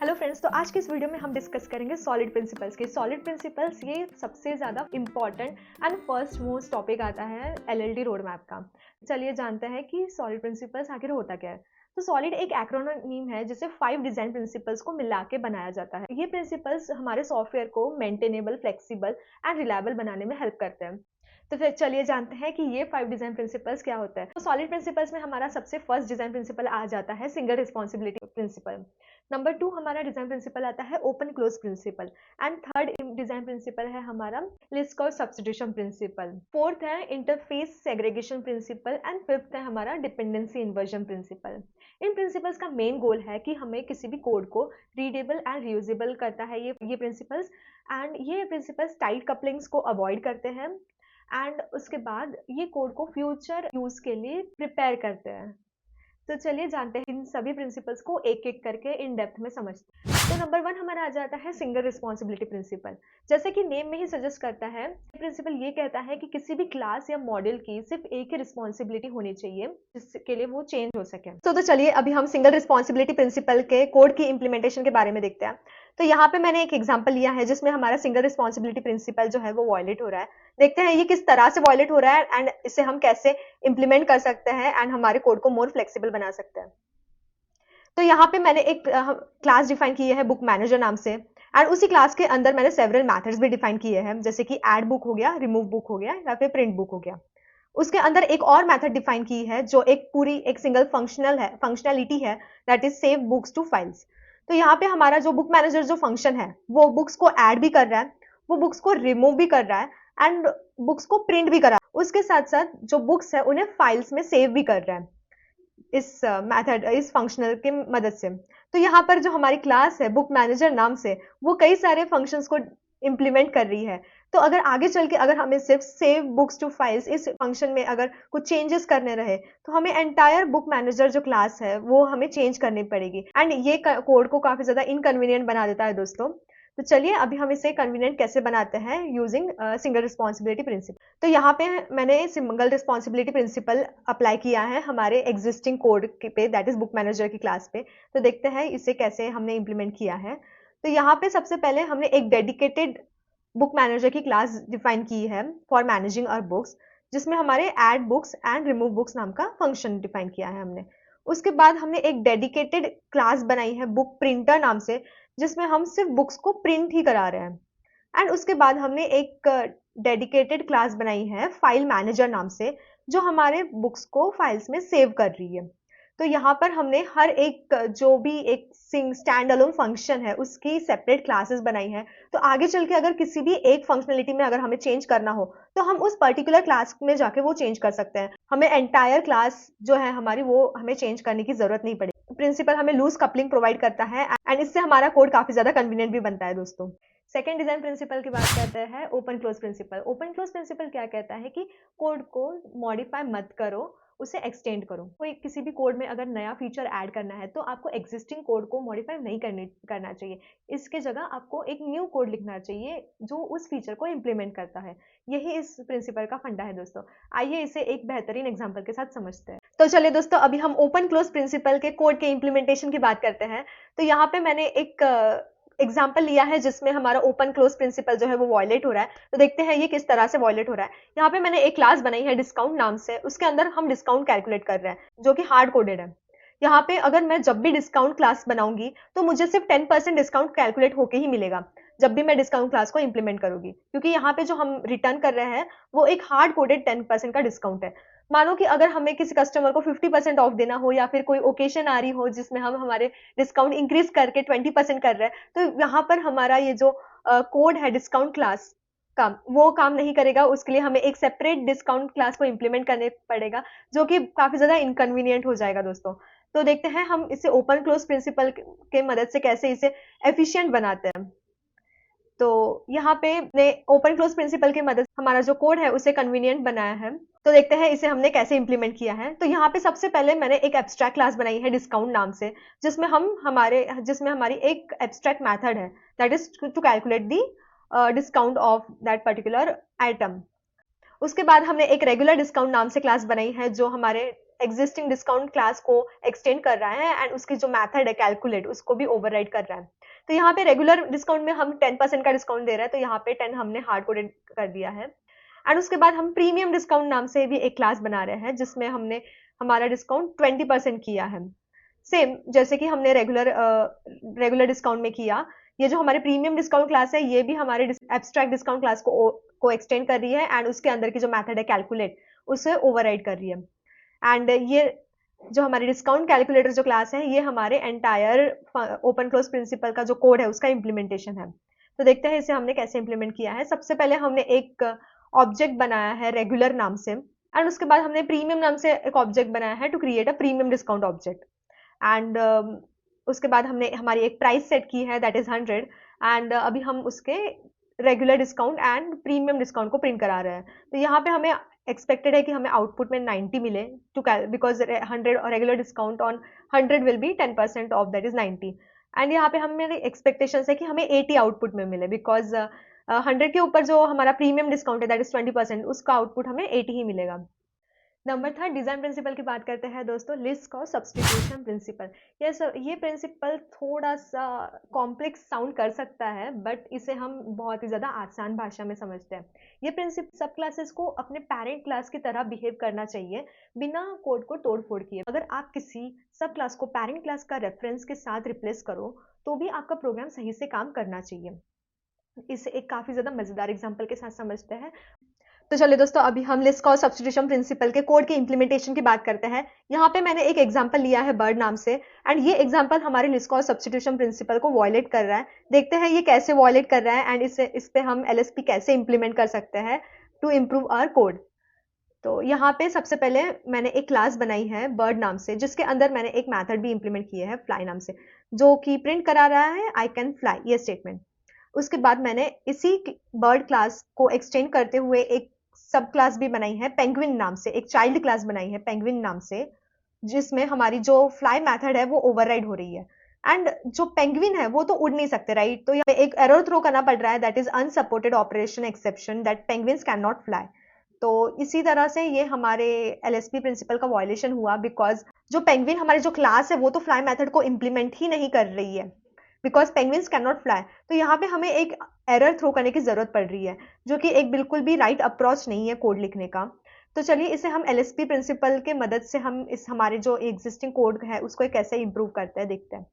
Hello friends, तो आज के इस वीडियो में हम डिस्कस करेंगे सॉलिड प्रिंसिपल्स के। सॉलिड प्रिंसिपल्स ये सबसे ज़्यादा important and first most topic आता है एलएलडी रोड मैप का। चलिए जानते हैं कि सॉलिड प्रिंसिपल्स आखिर होता क्या है। तो सॉलिड एक एक्रोनिम है जिसे 5 डिज़ाइन प्रिंसिपल्स को मिला के बनाया जाता है। ये प्रिंसिपल्स हमारे सॉफ्टवेयर को मेंटेनेबल, फ्लेक्सिबल एंड रिलायबल बनाने में हेल्प करते हैं। तो फिर चलिए जानते हैं कि ये 5 डिज़ाइन प्रिंसिपल्स क्या होता है। तो सॉलिड प्रिंसिपल्स में हमारा सबसे फर्स्ट डिज़ाइन प्रिंसिपल आ जाता है सिंगल रिस्पॉन्सिबिलिटी प्रिंसिपल। नंबर 2 हमारा डिज़ाइन प्रिंसिपल आता है open close principle and third design principle है हमारा लिस्ट और सब्स्टिट्यूशन प्रिंसिपल। फोर्थ है interface segregation principle and fifth है हमारा डिपेंडेंसी इन्वर्जन प्रिंसिपल। इन प्रिंसिपल्स का मेन गोल है कि हमें किसी भी कोड को रीडेबल एंड रीयूजेबल करता है ये प्रिंसिपल्स। एंड ये प्रिंसिपल्स टाइट कपलिंग्स को अवॉइड करते हैं एंड उसके बाद ये कोड को फ्यूचर यूज़ के लिए प्रिपेयर करते हैं। तो चलिए जानते हैं इन सभी प्रिंसिपल्स को एक एक करके इन डेप्थ में समझते हैं। तो नंबर 1 हमारा आ जाता है सिंगल रिस्पॉन्सिबिलिटी प्रिंसिपल। जैसे कि नेम में ही सजेस्ट करता है, प्रिंसिपल ये कहता है कि किसी भी क्लास या मॉडल की सिर्फ एक ही रिस्पॉन्सिबिलिटी होनी चाहिए जिसके लिए वो चेंज हो सके। तो चलिए अभी हम सिंगल रिस्पॉन्सिबिलिटी प्रिंसिपल के कोड की इम्प्लीमेंटेशन के बारे में देखते हैं। तो यहाँ पे मैंने एक एग्जाम्पल लिया है जिसमें हमारा सिंगल रिस्पॉन्सिबिलिटी प्रिंसिपल जो है वो वॉयलेट हो रहा है। देखते हैं ये किस तरह से वॉयलेट हो रहा है एंड इसे हम कैसे इम्प्लीमेंट कर सकते हैं एंड हमारे कोड को मोर फ्लेक्सिबल बना सकते हैं। तो यहाँ पे मैंने एक क्लास डिफाइन की है बुक मैनेजर नाम से एंड उसी क्लास के अंदर मैंने सेवरल मेथड्स भी डिफाइन किए हैं, जैसे कि ऐड बुक हो गया, रिमूव बुक हो गया या फिर प्रिंट बुक हो गया। उसके अंदर एक और मेथड डिफाइन की है जो एक सिंगल फंक्शनैलिटी है, that is save books to files. तो यहाँ पे हमारा जो बुक मैनेजर जो फंक्शन है वो बुक्स को ऐड भी कर रहा है, वो बुक्स को रिमूव भी कर रहा है एंड बुक्स को प्रिंट भी कर रहा है। उसके साथ साथ जो बुक्स है उन्हें फाइल्स में सेव भी कर रहा है इस फंक्शनल की मदद से। तो यहाँ पर जो हमारी क्लास है बुक मैनेजर नाम से, वो कई सारे फंक्शंस को इम्प्लीमेंट कर रही है। तो अगर आगे चल के अगर हमें सिर्फ सेव बुक्स टू फाइल्स इस फंक्शन में अगर कुछ चेंजेस करने रहे तो हमें एंटायर बुक मैनेजर जो क्लास है वो हमें चेंज करनी पड़ेगी एंड ये कोड को काफी ज्यादा इनकन्वीनियंट बना देता है दोस्तों। तो चलिए अभी हम इसे कन्वीनियंट कैसे बनाते हैं यूजिंग सिंगल रिस्पॉन्सिबिलिटी प्रिंसिपल। तो यहाँ पे मैंने सिंगल रिस्पॉन्सिबिलिटी प्रिंसिपल अप्लाई किया है हमारे एग्जिस्टिंग कोड पे, दैट इज बुक मैनेजर की क्लास पे। तो देखते हैं इसे कैसे हमने इम्प्लीमेंट किया है। तो यहाँ पे सबसे पहले हमने एक डेडिकेटेड बुक मैनेजर की क्लास डिफाइन की है फॉर मैनेजिंग आवर बुक्स, जिसमें हमारे add books and remove books नाम का फंक्शन डिफाइन किया है हमने। उसके बाद हमने एक डेडिकेटेड क्लास बनाई है बुक प्रिंटर नाम से, जिसमें हम सिर्फ बुक्स को प्रिंट ही करा रहे हैं। एंड उसके बाद हमने एक डेडिकेटेड क्लास बनाई है फाइल मैनेजर नाम से, जो हमारे बुक्स को फाइल्स में सेव कर रही है। तो यहाँ पर हमने हर एक जो भी एक स्टैंड अलोन फंक्शन है उसकी सेपरेट क्लासेस बनाई है। तो आगे चल के अगर किसी भी एक फंक्शनलिटी में अगर हमें चेंज करना हो तो हम उस पर्टिकुलर क्लास में जाके वो चेंज कर सकते हैं। हमें एंटायर क्लास जो है हमारी वो हमें चेंज करने की जरूरत नहीं पड़ेगी। प्रिंसिपल हमें लूज कपलिंग प्रोवाइड करता है एंड इससे हमारा कोड काफी ज्यादा कन्वीनियंट भी बनता है दोस्तों। सेकेंड डिजाइन प्रिंसिपल की बात करते हैं open close principle. Open close principle क्या कहता है कि कोड को मॉडिफाई मत करो, उसे एक्सटेंड करो। कोई किसी भी कोड में अगर नया फीचर ऐड करना है तो आपको एग्जिस्टिंग कोड को मॉडिफाई नहीं करना चाहिए। इसके जगह आपको एक न्यू कोड लिखना चाहिए जो उस फीचर को इम्प्लीमेंट करता है। यही इस प्रिंसिपल का फंडा है दोस्तों। आइए इसे एक बेहतरीन एग्जांपल के साथ समझते हैं। तो चलिए दोस्तों अभी हम ओपन क्लोज प्रिंसिपल के कोड के इम्प्लीमेंटेशन की बात करते हैं। तो यहाँ पे मैंने एक एग्जाम्पल लिया है जिसमें हमारा ओपन क्लोज प्रिंसिपल जो है वो वॉयलेट हो रहा है। तो देखते हैं ये किस तरह से वॉयलेट हो रहा है। यहाँ पे मैंने एक क्लास बनाई है डिस्काउंट नाम से, उसके अंदर हम डिस्काउंट कैलकुलेट कर रहे हैं जो कि हार्ड कोडेड है। यहाँ पे अगर मैं जब भी डिस्काउंट क्लास बनाऊंगी तो मुझे सिर्फ 10% डिस्काउंट कैलकुलेट होके ही मिलेगा जब भी मैं डिस्काउंट क्लास को इंप्लीमेंट करूंगी, क्योंकि यहाँ पे जो हम रिटर्न कर रहे हैं वो एक हार्ड कोडेड 10% का डिस्काउंट है। मानो कि अगर हमें किसी कस्टमर को 50% ऑफ देना हो या फिर कोई ओकेशन आ रही हो जिसमें हम हमारे डिस्काउंट इंक्रीज करके 20% कर रहे हैं, तो यहाँ पर हमारा ये जो कोड है डिस्काउंट क्लास का वो काम नहीं करेगा। उसके लिए हमें एक सेपरेट डिस्काउंट क्लास को इम्प्लीमेंट करने पड़ेगा जो कि काफी ज्यादा इनकन्वीनियंट हो जाएगा दोस्तों। तो देखते हैं हम इसे ओपन क्लोज प्रिंसिपल के मदद से कैसे इसे एफिशिएंट बनाते हैं। तो यहाँ पे ने ओपन क्लोज प्रिंसिपल की मदद हमारा जो कोड है उसे कन्वीनियंट बनाया है। तो देखते हैं इसे हमने कैसे इंप्लीमेंट किया है। तो यहाँ पे सबसे पहले मैंने एक एब्स्ट्रैक्ट क्लास बनाई है डिस्काउंट नाम से, जिसमें हमारी एक एब्स्ट्रैक्ट मेथड है, that is to calculate the discount of that particular item. उसके बाद हमने एक रेगुलर डिस्काउंट नाम से क्लास बनाई है जो हमारे एग्जिस्टिंग डिस्काउंट क्लास को एक्सटेंड कर रहा है एंड उसकी जो मेथड है कैलकुलेट उसको भी ओवरराइड कर रहा है। तो यहाँ पे रेगुलर डिस्काउंट में हम 10% का डिस्काउंट दे रहे हैं, तो यहाँ पे 10 हमने हार्ड कोडेड कर दिया है। एंड उसके बाद हम प्रीमियम डिस्काउंट नाम से भी एक क्लास बना रहे हैं जिसमें हमने हमारा डिस्काउंट 20% किया है, सेम जैसे कि हमने रेगुलर डिस्काउंट में किया। ये जो हमारे प्रीमियम डिस्काउंट क्लास है ये भी हमारे एब्स्ट्रैक्ट डिस्काउंट क्लास को एक्सटेंड कर रही है एंड उसके अंदर की जो मेथड है कैलकुलेट उसे ओवरराइड कर रही है। एंड ये जो हमारी डिस्काउंट कैलकुलेटर जो क्लास है ये हमारे एंटायर ओपन क्लोज प्रिंसिपल का जो कोड है उसका इम्प्लीमेंटेशन है। तो देखते हैं इसे हमने कैसे इम्प्लीमेंट किया है। सबसे पहले हमने एक ऑब्जेक्ट बनाया है रेगुलर नाम से एंड उसके बाद हमने प्रीमियम नाम से एक ऑब्जेक्ट बनाया है to create a premium discount object. And उसके बाद हमने हमारी एक प्राइस सेट की है दैट इज 100 एंड अभी हम उसके regular discount and premium discount को प्रिंट करा रहे हैं। तो यहाँ पे हमें एक्सपेक्टेड है कि हमें आउटपुट में 90 मिले too because 100 regular discount on 100 will be 10% off that is 90 and यहाँ पे हमें एक्सपेक्टेशन है कि हमें 80 आउटपुट में मिले बिकॉज 100 के ऊपर जो हमारा प्रीमियम डिस्काउंट है दैट इज 20%, उसका आउटपुट हमें 80 ही मिलेगा। नंबर थर्ड डिज़ाइन प्रिंसिपल की बात करते हैं दोस्तों, लिस्ट कॉस्ट सब्सटीट्यूशन प्रिंसिपल। ये प्रिंसिपल थोड़ा सा कॉम्प्लेक्स साउंड कर सकता है बट इसे हम बहुत ही ज़्यादा आसान भाषा में समझते हैं। ये प्रिंसिपल सब क्लासेस को अपने पेरेंट क्लास की तरह बिहेव करना चाहिए बिना कोड को तोड़ फोड़ किए। अगर आप किसी सब क्लास को पेरेंट क्लास का रेफरेंस के साथ रिप्लेस करो तो भी आपका प्रोग्राम सही से काम करना चाहिए। इसे एक काफ़ी ज़्यादा मज़ेदार एग्जाम्पल के साथ समझते हैं। तो चलिए दोस्तों अभी हम लिस्ट कॉस्ट सब्स्टिट्यूशन प्रिंसिपल के कोड के इंप्लीमेंटेशन की बात करते हैं। यहाँ पे मैंने एक एग्जांपल लिया है बर्ड नाम से एंड ये एग्जांपल हमारे लिस्ट कॉस्ट सब्स्टिट्यूशन प्रिंसिपल को वॉयलेट कर रहा है। देखते हैं ये कैसे वॉयलेट कर रहा है एंड इस पे हम एलएसपी कैसे इंप्लीमेंट कर सकते हैं टू इम्प्रूव आवर कोड। तो यहाँ पे सबसे पहले मैंने एक क्लास बनाई है बर्ड नाम से जिसके अंदर मैंने एक मैथड भी इंप्लीमेंट किया है फ्लाई नाम से जो कि प्रिंट करा रहा है आई कैन फ्लाई ये स्टेटमेंट। उसके बाद मैंने इसी बर्ड क्लास को एक्सटेंड करते हुए एक सब क्लास भी बनाई है पेंगुइन नाम से, एक चाइल्ड क्लास बनाई है पेंगुइन नाम से जिसमें हमारी जो फ्लाई मेथड है वो ओवरराइड हो रही है एंड जो पेंगुइन है वो तो उड़ नहीं सकते राइट। तो यहाँ पे एक एरर थ्रो करना पड़ रहा है that is unsupported operation exception that penguins can not fly. तो इसी तरह से ये हमारे एलएसपी प्रिंसिपल का वायलेशन हुआ बिकॉज जो पेंगुइन हमारी जो क्लास है वो तो फ्लाई मेथड को इम्प्लीमेंट ही नहीं कर रही है because penguins can not fly. तो यहाँ पे हमें एक एरर थ्रो करने की जरूरत पड़ रही है जो कि एक बिल्कुल भी राइट अप्रोच नहीं है कोड लिखने का। तो चलिए इसे हम एलएसपी प्रिंसिपल के मदद से हम इस हमारे जो एग्जिस्टिंग कोड है उसको कैसे इंप्रूव करते हैं देखते हैं।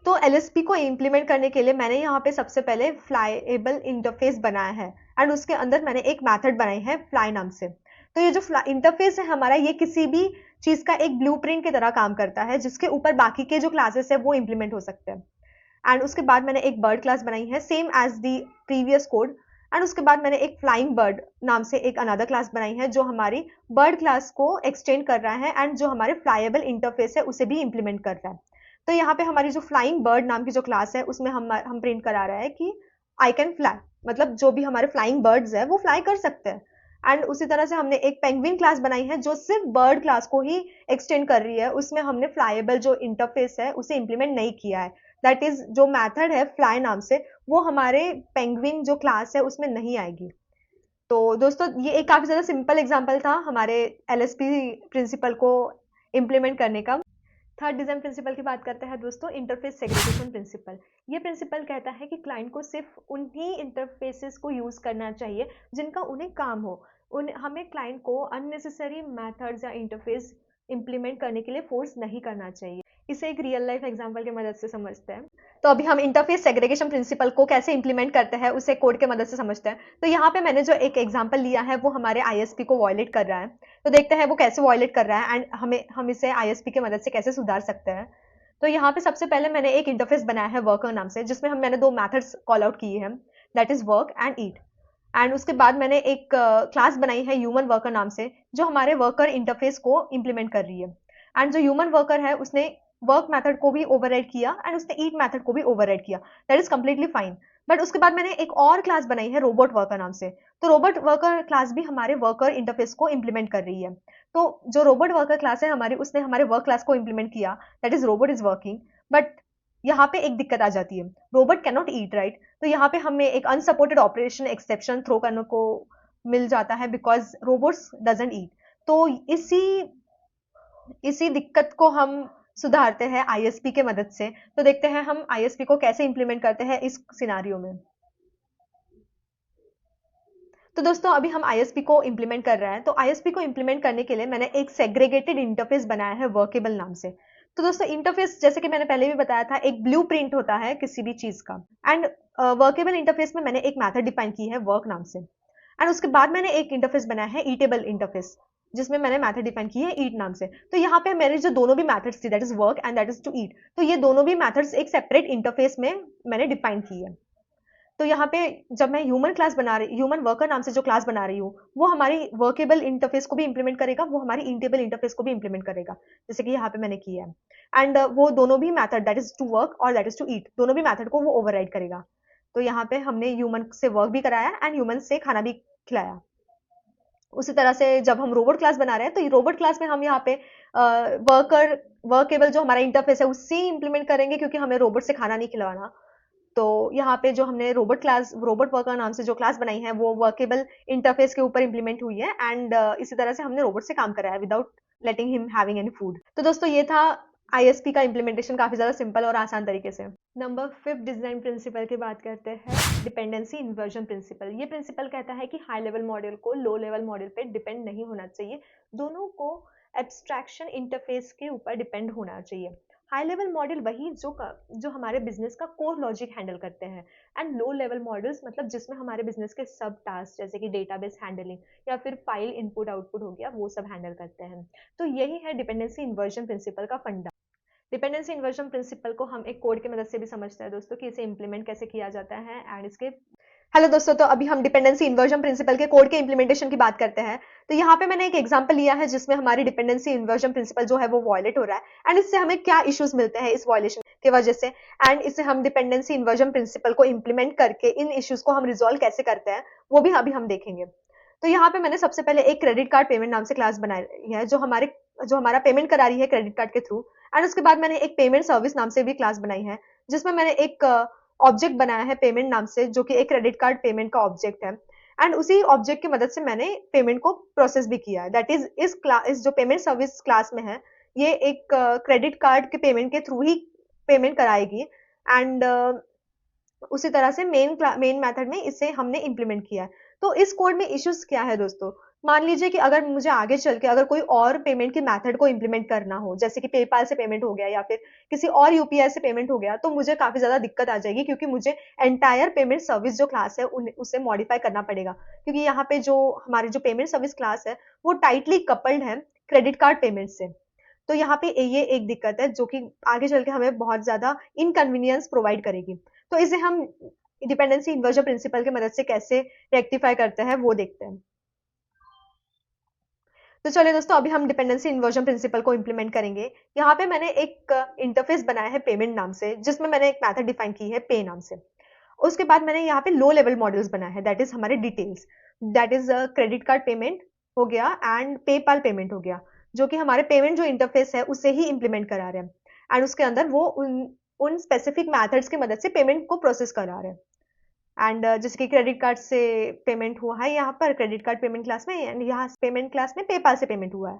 तो एलएसपी को इम्प्लीमेंट करने के लिए मैंने यहाँ पे सबसे पहले फ्लाईएबल इंटरफेस बनाया है एंड उसके अंदर मैंने एक मैथड बनाई है फ्लाई नाम से। तो ये जो इंटरफेस है हमारा ये किसी भी चीज का एक ब्लूप्रिंट की तरह काम करता है जिसके ऊपर बाकी के जो क्लासेस है वो इंप्लीमेंट हो सकते हैं। एंड उसके बाद मैंने एक बर्ड क्लास बनाई है same as the previous code and उसके बाद मैंने एक फ्लाइंग बर्ड नाम से एक अनदर क्लास बनाई है जो हमारी बर्ड क्लास को एक्सटेंड कर रहा है एंड जो हमारे फ्लाईएबल इंटरफेस है उसे भी इंप्लीमेंट कर रहा है। तो यहाँ पे हमारी जो फ्लाइंग बर्ड नाम की जो क्लास है उसमें हम प्रिंट करा रहा है कि आई कैन फ्लाई, मतलब जो भी हमारे फ्लाइंग बर्ड्स है वो फ्लाई कर सकते हैं। एंड उसी तरह से हमने एक पेंगुइन क्लास बनाई है जो सिर्फ बर्ड क्लास को ही एक्सटेंड कर रही है, उसमें हमने फ्लाईएबल जो इंटरफेस है उसे इंप्लीमेंट नहीं किया है। दैट इज जो मेथड है फ्लाई नाम से वो हमारे पेंगुइन जो क्लास है उसमें नहीं आएगी। तो दोस्तों ये एक काफी ज्यादा सिंपल एग्जांपल था हमारे एलएसपी प्रिंसिपल को इम्प्लीमेंट करने का। थर्ड डिजाइन प्रिंसिपल की बात करते हैं दोस्तों, इंटरफेस सेग्रीगेशन प्रिंसिपल। ये प्रिंसिपल कहता है कि क्लाइंट को सिर्फ उन्हीं इंटरफेसेस को यूज करना चाहिए जिनका उन्हें काम हो। हमें क्लाइंट को अननेसेसरी मेथड्स या इंटरफेस इंप्लीमेंट करने के लिए फोर्स नहीं करना चाहिए। इसे एक रियल लाइफ एग्जांपल की मदद से समझते हैं। तो अभी हम इंटरफेस सेग्रीगेशन प्रिंसिपल को कैसे इंप्लीमेंट करते हैं उसे कोड के मदद से समझते हैं। तो यहाँ पे मैंने जो एक एग्जांपल लिया है वो हमारे आईएसपी को वॉयलेट कर रहा है। तो देखते हैं वो कैसे वॉयलेट कर रहा है एंड हम इसे आईएसपी की मदद से कैसे सुधार सकते हैं। तो यहाँ पे सबसे पहले मैंने एक इंटरफेस बनाया है वर्कर नाम से जिसमें मैंने दो मैथड्स कॉल आउट किए हैं that is work and eat. And उसके बाद मैंने एक क्लास बनाई है ह्यूमन वर्कर नाम से जो हमारे वर्कर इंटरफेस को इंप्लीमेंट कर रही है। एंड जो ह्यूमन वर्कर है उसने वर्क मेथड को भी ओवरराइड किया एंड उसने ईट मेथड को भी ओवरराइड किया, that is completely fine. But उसके बाद मैंने एक और क्लास बनाई है रोबोट वर्कर नाम से। तो रोबोट वर्कर क्लास भी हमारे वर्कर इंटरफेस को इंप्लीमेंट कर रही है। तो जो रोबोट वर्कर क्लास है हमारी उसने हमारे वर्क क्लास को इंप्लीमेंट किया that is robot is working. But यहाँ पे एक दिक्कत आ जाती है, robot can not eat right. तो यहाँ पे हमें एक अनसपोर्टेड ऑपरेशन एक्सेप्शन थ्रो करने को मिल जाता है बिकॉज रोबोट्स डजंट ईट। तो इसी दिक्कत को हम सुधारते हैं आईएसपी के मदद से। तो देखते हैं हम आईएसपी को कैसे इंप्लीमेंट करते हैं इस सिनारियो में। तो दोस्तों अभी हम आईएसपी को इंप्लीमेंट कर रहे हैं। तो आईएसपी को इंप्लीमेंट करने के लिए मैंने एक सेग्रीगेटेड इंटरफेस बनाया है वर्केबल नाम से। तो दोस्तों इंटरफेस जैसे कि मैंने पहले भी बताया था, एक ब्लूप्रिंट होता है किसी भी चीज का। एंड वर्केबल इंटरफेस में मैंने एक मेथड डिफाइन की है वर्क नाम से। एंड उसके बाद मैंने एक इंटरफेस बनाया है ईटेबल इंटरफेस, जिसमें मैंने मेथड डिफाइन की है ईट नाम से। तो यहाँ पे मेरे जो दोनों भी मेथड्स थी, that is work and that is to eat, तो ये दोनों भी मेथड्स एक सेपरेट इंटरफेस में मैंने डिफाइन की है। तो यहाँ पे जब मैं ह्यूमन वर्कर नाम से जो क्लास बना रही हूँ, वो हमारी वर्केबल इंटरफेस को भी इंप्लीमेंट करेगा, वो हमारी ईटेबल इंटरफेस को भी इंप्लीमेंट करेगा, जैसे कि यहाँ पे मैंने किया है। एंड वो दोनों भी method, that is to work और दैट इज टू ईट, दोनों भी मेथड को वो ओवरराइड करेगा। तो यहाँ पे हमने ह्यूमन से वर्क भी कराया एंड ह्यूमन से खाना भी खिलाया। उसी तरह से जब हम रोबोट क्लास बना रहे हैं, तो रोबोट क्लास में हम यहाँ पे वर्केबल जो हमारा इंटरफेस है उससे इंप्लीमेंट करेंगे, क्योंकि हमें रोबोट से खाना नहीं खिलाना। तो यहाँ पे जो हमने रोबोट वर्कर नाम से जो क्लास बनाई है, वो वर्केबल इंटरफेस के ऊपर इंप्लीमेंट हुई है। एंड इसी तरह से हमने रोबोट से काम कराया विदाउट लेटिंग हिम हैविंग एनी फूड। तो दोस्तों ये था आईएसपी का इंप्लीमेंटेशन, काफी ज्यादा सिंपल और आसान तरीके से। नंबर 5 डिजाइन प्रिंसिपल की बात करते हैं, डिपेंडेंसी इन्वर्जन प्रिंसिपल। ये प्रिंसिपल कहता है कि हाई लेवल मॉडल को लो लेवल मॉडल पे डिपेंड नहीं होना चाहिए, दोनों को एब्स्ट्रैक्शन इंटरफेस के ऊपर डिपेंड होना चाहिए। हाई लेवल मॉडल वही जो हमारे बिजनेस का कोर लॉजिक हैंडल करते हैं, एंड लो लेवल मॉडल्स मतलब जिसमें हमारे बिजनेस के सब टास्क जैसे कि डेटाबेस हैंडलिंग या फिर फाइल इनपुट आउटपुट हो गया, वो सब हैंडल करते हैं। तो यही है डिपेंडेंसी इन्वर्जन प्रिंसिपल का फंडा। डिपेंडेंसी इन्वर्जन प्रिंसिपल को हम एक कोड की मदद से भी समझते हैं दोस्तों, कि इसे इंप्लीमेंट कैसे किया जाता है। एंड इसके हेलो दोस्तों, तो अभी हम डिपेंडेंसी इन्वर्जन प्रिंसिपल के कोड के इंप्लीमेंटेशन की बात करते हैं। तो यहाँ पे मैंने एक एग्जांपल लिया है जिसमें हमारी डिपेंडेंसी इन्वर्जन प्रिंसिपल जो है वो वायलेट हो रहा है, एंड इससे हमें क्या इश्यूज मिलते हैं इस वायलेशन की वजह से, एंड इससे हम डिपेंडेंसी इन्वर्जन प्रिंसिपल को इंप्लीमेंट करके इन इश्यूज को हम रिजोल्व कैसे करते हैं, वो भी अभी हम देखेंगे। तो यहाँ पे मैंने सबसे पहले एक क्रेडिट कार्ड पेमेंट नाम से क्लास बनाई है, जो हमारा पेमेंट करा रही है क्रेडिट कार्ड के थ्रू। एंड उसके बाद मैंने एक पेमेंट सर्विस नाम से भी क्लास बनाई है, जिसमें मैंने एक ऑब्जेक्ट बनाया है पेमेंट नाम से, जो कि एक क्रेडिट कार्ड पेमेंट का ऑब्जेक्ट है। एंड उसी ऑब्जेक्ट की मदद से मैंने पेमेंट को प्रोसेस भी किया है, दैट इज इस जो पेमेंट सर्विस क्लास में है, ये एक क्रेडिट कार्ड के पेमेंट के थ्रू ही पेमेंट कराएगी। एंड उसी तरह से मेन मेथड में इसे हमने इंप्लीमेंट किया है। तो इस कोड में इश्यूज क्या है दोस्तों, मान लीजिए कि अगर मुझे आगे चल के अगर कोई और पेमेंट की मेथड को इंप्लीमेंट करना हो, जैसे कि पेपाल से पेमेंट हो गया या फिर किसी और यूपीआई से पेमेंट हो गया, तो मुझे काफी ज्यादा दिक्कत आ जाएगी, क्योंकि मुझे एंटायर पेमेंट सर्विस जो क्लास है उसे मॉडिफाई करना पड़ेगा। क्योंकि यहाँ पे जो हमारी जो पेमेंट सर्विस क्लास है वो टाइटली कपल्ड है क्रेडिट कार्ड पेमेंट से। तो यहाँ पे ये एक दिक्कत है जो कि आगे चल के हमें बहुत ज्यादा इनकन्वीनियंस प्रोवाइड करेगी। तो इसे हम डिपेंडेंसी इन्वर्जन प्रिंसिपल की मदद से कैसे रेक्टिफाई करते हैं वो देखते हैं। तो चलिए दोस्तों, अभी हम डिपेंडेंसी इन्वर्जन प्रिंसिपल को इंप्लीमेंट करेंगे। यहाँ पे मैंने एक इंटरफेस बनाया है पेमेंट नाम से, जिसमें मैंने एक मेथड डिफाइन की है पे नाम से। उसके बाद मैंने यहाँ पे लो लेवल मॉड्यूल्स बनाए हैं, दैट इज हमारे details, that is credit card payment हो गया एंड पेपाल पेमेंट हो गया, जो कि हमारे पेमेंट जो इंटरफेस है उसे ही इंप्लीमेंट करा रहे हैं। एंड उसके अंदर वो उन स्पेसिफिक मैथड्स की मदद से पेमेंट को प्रोसेस करा रहे हैं। एंड जैसे कि क्रेडिट कार्ड से पेमेंट हुआ है यहाँ पर क्रेडिट कार्ड पेमेंट क्लास में, एंड यहाँ पेमेंट क्लास में पेपाल से पेमेंट हुआ है।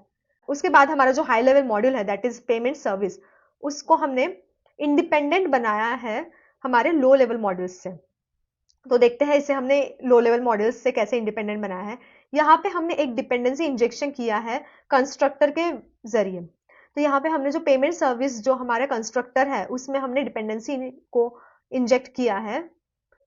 उसके बाद हमारा जो हाई लेवल मॉड्यूल है दैट इज पेमेंट सर्विस, उसको हमने इंडिपेंडेंट बनाया है हमारे लो लेवल मॉड्यूल्स से। तो देखते हैं इसे हमने लो लेवल मॉड्यूल्स से कैसे इंडिपेंडेंट बनाया है। यहाँ पे हमने एक डिपेंडेंसी इंजेक्शन किया है कंस्ट्रक्टर के जरिए। तो यहाँ पे हमने जो पेमेंट सर्विस जो हमारा कंस्ट्रक्टर है उसमें हमने डिपेंडेंसी को इंजेक्ट किया है,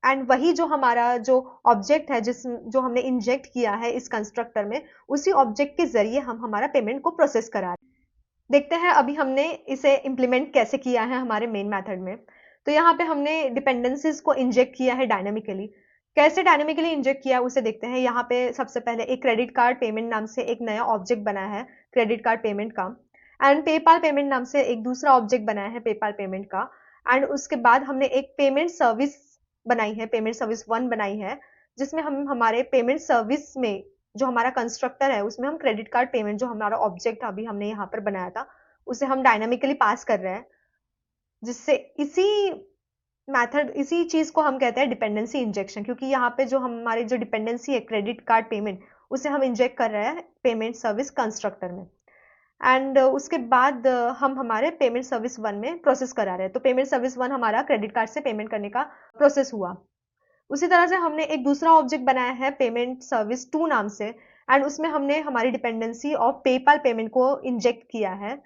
एंड वही जो हमारा जो ऑब्जेक्ट है जो हमने इंजेक्ट किया है इस कंस्ट्रक्टर में, उसी ऑब्जेक्ट के जरिए हम हमारा पेमेंट को प्रोसेस करा रहे हैं। देखते हैं अभी हमने इसे इंप्लीमेंट कैसे किया है हमारे मेन मेथड में। तो यहाँ पे हमने डिपेंडेंसीज को इंजेक्ट किया है डायनामिकली। कैसे डायनामिकली इंजेक्ट किया उसे देखते हैं। यहाँ पे सबसे पहले एक क्रेडिट कार्ड पेमेंट नाम से एक नया ऑब्जेक्ट बनाया है क्रेडिट कार्ड पेमेंट का, एंड पेपाल पेमेंट नाम से एक दूसरा ऑब्जेक्ट बनाया है पेपाल पेमेंट का। एंड उसके बाद हमने एक पेमेंट सर्विस बनाई है, पेमेंट सर्विस 1 बनाई है, जिसमें हम हमारे पेमेंट सर्विस में जो हमारा कंस्ट्रक्टर है उसमें हम क्रेडिट कार्ड पेमेंट जो हमारा ऑब्जेक्ट अभी हमने यहाँ पर बनाया था उसे हम डायनामिकली पास कर रहे हैं, जिससे इसी चीज को हम कहते हैं डिपेंडेंसी इंजेक्शन। क्योंकि यहाँ पे जो हमारी जो डिपेंडेंसी है क्रेडिट कार्ड पेमेंट उसे हम इंजेक्ट कर रहे हैं पेमेंट सर्विस कंस्ट्रक्टर में। एंड उसके बाद हम हमारे पेमेंट सर्विस 1 में प्रोसेस करा रहे हैं। तो पेमेंट सर्विस 1 हमारा क्रेडिट कार्ड से पेमेंट करने का प्रोसेस हुआ। उसी तरह से हमने एक दूसरा ऑब्जेक्ट बनाया है पेमेंट सर्विस 2 नाम से, एंड उसमें हमने हमारी डिपेंडेंसी ऑफ पेपाल पेमेंट को इंजेक्ट किया है।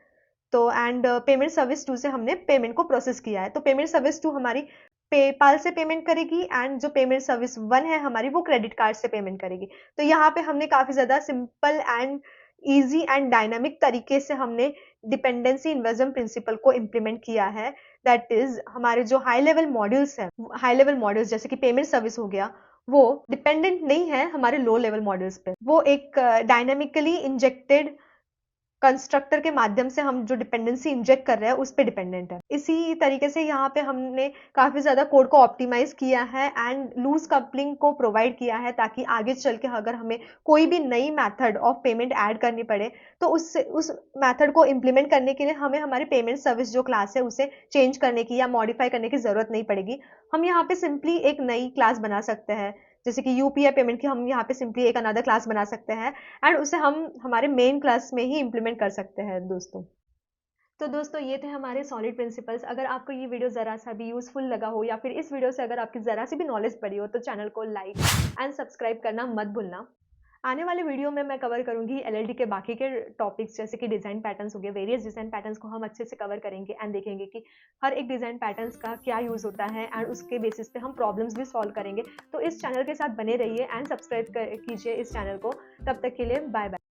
तो एंड पेमेंट सर्विस 2 से हमने पेमेंट को प्रोसेस किया है। तो पेमेंट सर्विस 2 हमारी पेपाल से पेमेंट करेगी, एंड जो पेमेंट सर्विस 1 है हमारी, वो क्रेडिट कार्ड से पेमेंट करेगी। तो यहाँ पे हमने काफी ज्यादा simple and easy and dynamic तरीके से हमने डिपेंडेंसी इन्वर्जन प्रिंसिपल को इम्प्लीमेंट किया है। दैट इज हमारे जो हाई लेवल मॉड्यूल्स हैं, हाई लेवल मॉड्यूल्स जैसे कि पेमेंट सर्विस हो गया, वो डिपेंडेंट नहीं है हमारे लो लेवल मॉड्यूल्स पे। वो एक डायनामिकली इंजेक्टेड कंस्ट्रक्टर के माध्यम से हम जो डिपेंडेंसी इंजेक्ट कर रहे हैं उस पे डिपेंडेंट है। इसी तरीके से यहाँ पे हमने काफी ज्यादा कोड को ऑप्टिमाइज किया है एंड लूज कपलिंग को प्रोवाइड किया है, ताकि आगे चल के अगर हमें कोई भी नई मेथड ऑफ पेमेंट ऐड करनी पड़े तो उस मेथड को इम्प्लीमेंट करने के लिए हमें हमारी पेमेंट सर्विस जो क्लास है उसे चेंज करने की या मॉडिफाई करने की जरूरत नहीं पड़ेगी। हम यहाँ पे सिंपली एक नई क्लास बना सकते हैं, जैसे कि यूपीआई पेमेंट की हम यहाँ पे सिंपली एक अनदर क्लास बना सकते हैं एंड उसे हम हमारे मेन क्लास में ही इम्प्लीमेंट कर सकते हैं दोस्तों। तो दोस्तों ये थे हमारे सॉलिड प्रिंसिपल्स। अगर आपको ये वीडियो ज़रा सा भी यूज़फुल लगा हो या फिर इस वीडियो से अगर आपकी ज़रा सी भी नॉलेज पड़ी हो तो चैनल को लाइक एंड सब्सक्राइब करना मत भूलना। आने वाले वीडियो में मैं कवर करूंगी एलएलडी के बाकी के टॉपिक्स, जैसे कि डिज़ाइन पैटर्न्स हो गए। वेरियस डिज़ाइन पैटर्न्स को हम अच्छे से कवर करेंगे एंड देखेंगे कि हर एक डिज़ाइन पैटर्न्स का क्या यूज़ होता है एंड उसके बेसिस पे हम प्रॉब्लम्स भी सॉल्व करेंगे। तो इस चैनल के साथ बने रहिए एंड सब्सक्राइब कीजिए इस चैनल को। तब तक के लिए बाय बाय।